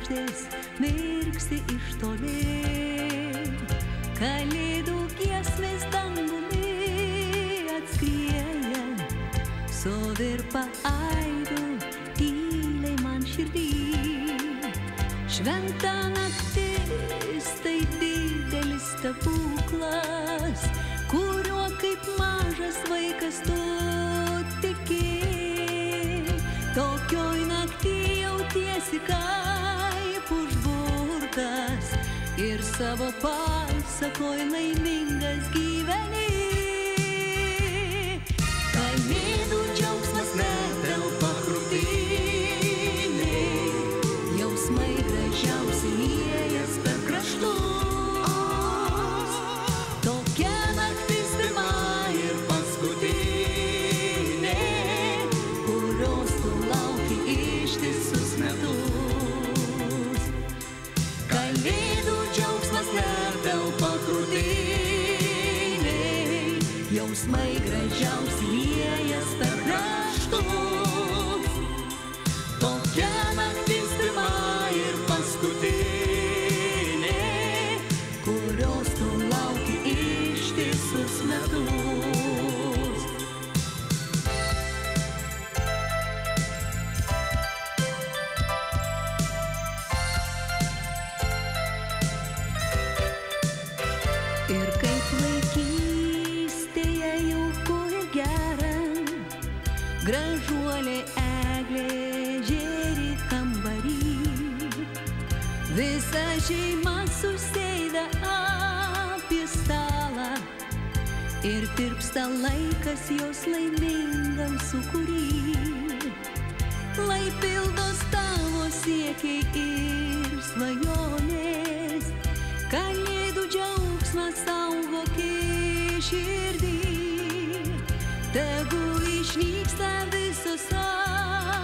žvaigždės mirksi iš toli. Kalėdų giesmės dangumi atskrieja, suvirpa aidu tyliai man širdį. Šventa naktis tai didelis stebuklas, kuriuo kaip mažas vaikas tu tiki. Tokioj naktį jautiesi kaip užburtas ir savo pasakoj laimingas gyveni. Kalėdų džiaugsmas netelpa krūtinėj, jausmai gražiausi liejas per kraštus. Tokia naktis pirma ir paskutinė, kurios tu lauki ištisus metus. Kalėdų džiaugsmas netelpa krūtinėj, jausmai gražiausi liejas per kraštus. Tokia naktis pirma ir paskutinė, kurios tu lauki ištisus metus. Ir kaip vaikystėje jauku ir gera, gražuolė eglė žėri kambarį. Visa šeima susėda apie stalą ir tirpsta laikas jos laimingam sūkury. Lai pildos tavo siekiai ir svajonės, kalėdų džiaugsmą saugoki širdį. Tegu išnyksta visos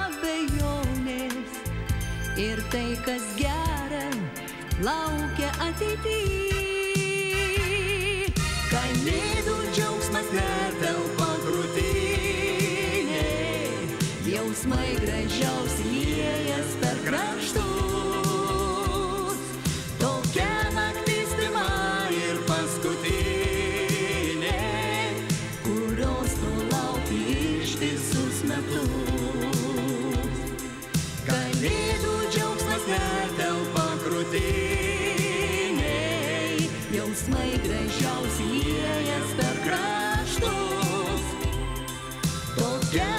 abejonės ir tai, kas gera, laukia ateity. Kalėdų džiaugsmas netelpa krūtinėj, jausmai gražiausi liejas per kraštus. Tokia naktis pirma ir paskutinė, kurios tu lauki ištisus metus. Kalėdų džiaugsmas netelpa krūtinėj, jausmai gražiausi liejas per kraštus. Tokia